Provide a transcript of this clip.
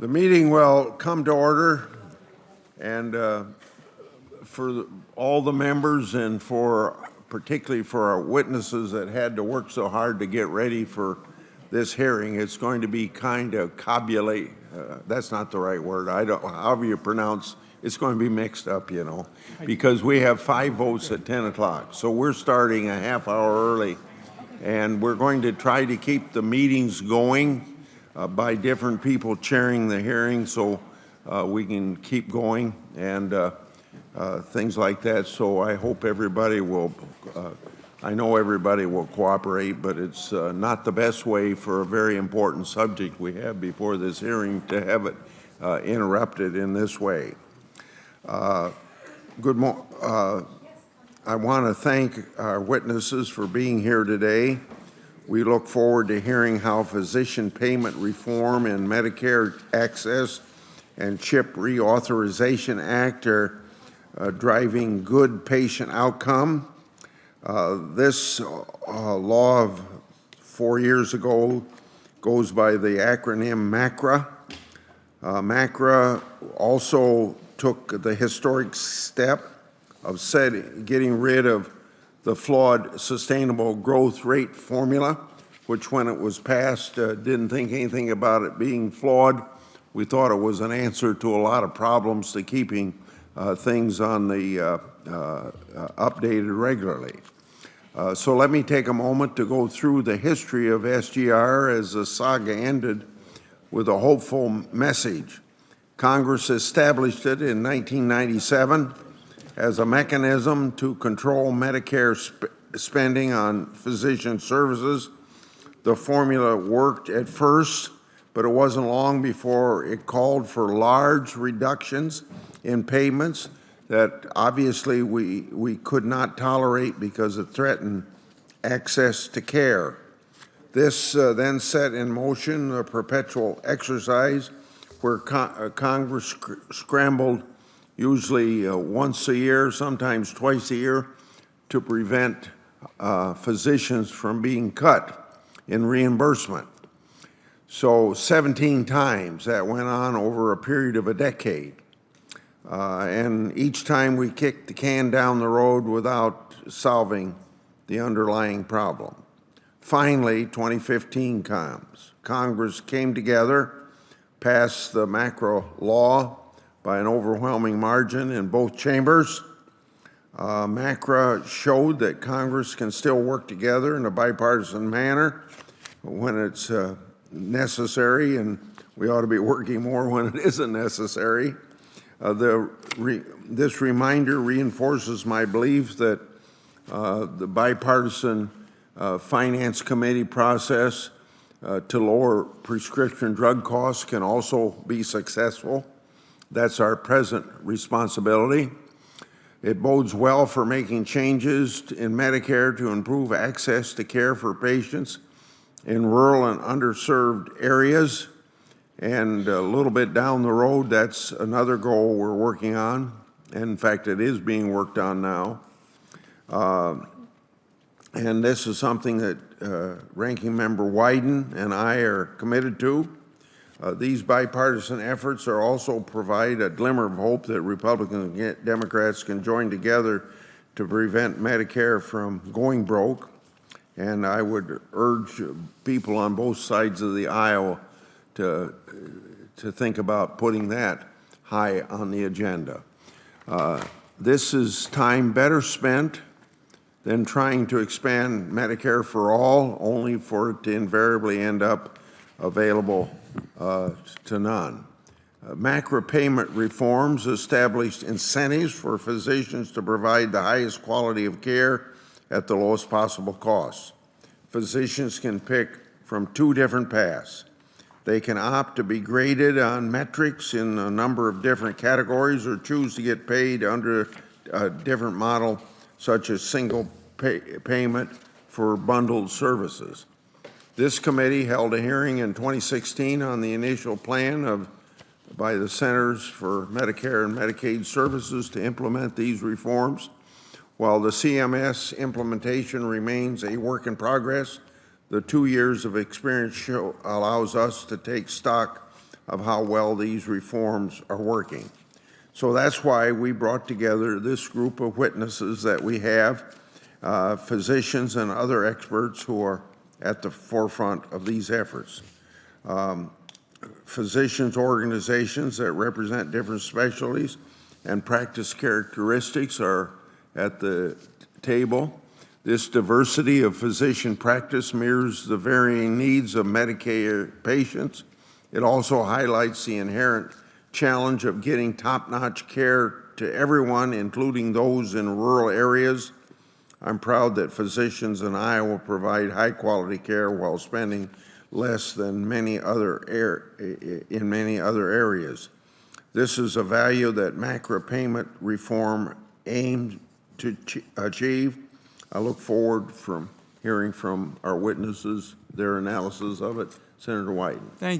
The meeting will come to order, and for all the members and particularly for our witnesses that had to work so hard to get ready for this hearing, it's going to be kind of cobulate. That's not the right word. However you pronounce, it's going to be mixed up, because we have 5 votes at 10 o'clock. So we're starting a half hour early, and we're going to try to keep the meetings going by different people chairing the hearing, so we can keep going and things like that. So I hope everybody will, I know everybody will cooperate, but it's not the best way for a very important subject we have before this hearing to have it interrupted in this way. I want to thank our witnesses for being here today. We look forward to hearing how physician payment reform and Medicare access and CHIP Reauthorization Act are driving good patient outcome. This law of 4 years ago goes by the acronym MACRA. MACRA also took the historic step of getting rid of the flawed sustainable growth rate formula, which when it was passed didn't think anything about it being flawed. We thought it was an answer to a lot of problems to keeping things on the updated regularly. So let me take a moment to go through the history of SGR as the saga ended with a hopeful message. Congress established it in 1997 as a mechanism to control Medicare spending on physician services. The formula worked at first, but it wasn't long before it called for large reductions in payments that obviously we could not tolerate because it threatened access to care. This then set in motion a perpetual exercise where Congress scrambled usually once a year, sometimes twice a year, to prevent physicians from being cut in reimbursement. So 17 times that went on over a period of a decade. And each time we kicked the can down the road without solving the underlying problem. Finally, 2015 comes. Congress came together, passed the MACRA law by an overwhelming margin in both chambers. MACRA showed that Congress can still work together in a bipartisan manner when it's necessary, and we ought to be working more when it isn't necessary. This reminder reinforces my belief that the bipartisan Finance Committee process to lower prescription drug costs can also be successful. That's our present responsibility. It bodes well for making changes in Medicare to improve access to care for patients in rural and underserved areas. And a little bit down the road, that's another goal we're working on. And in fact, it is being worked on now. And this is something that Ranking Member Wyden and I are committed to. These bipartisan efforts are also provide a glimmer of hope that Republicans and Democrats can join together to prevent Medicare from going broke. And I would urge people on both sides of the aisle to think about putting that high on the agenda. This is time better spent than trying to expand Medicare for all, only for it to invariably end up available to none. MACRA payment reforms established incentives for physicians to provide the highest quality of care at the lowest possible cost. Physicians can pick from 2 different paths. They can opt to be graded on metrics in a number of different categories or choose to get paid under a different model, such as single payment for bundled services. This committee held a hearing in 2016 on the initial plan by the Centers for Medicare and Medicaid Services to implement these reforms. While the CMS implementation remains a work in progress, the 2 years of experience allows us to take stock of how well these reforms are working. So that's why we brought together this group of witnesses that we have, physicians and other experts who are at the forefront of these efforts. Physicians' organizations that represent different specialties and practice characteristics are at the table. This diversity of physician practice mirrors the varying needs of Medicare patients. It also highlights the inherent challenge of getting top-notch care to everyone, including those in rural areas. I'm proud that physicians in Iowa provide high-quality care while spending less than in many other areas. This is a value that Meidcare payment reform aims to achieve. I look forward from hearing from our witnesses, their analysis of it. Senator White. Thank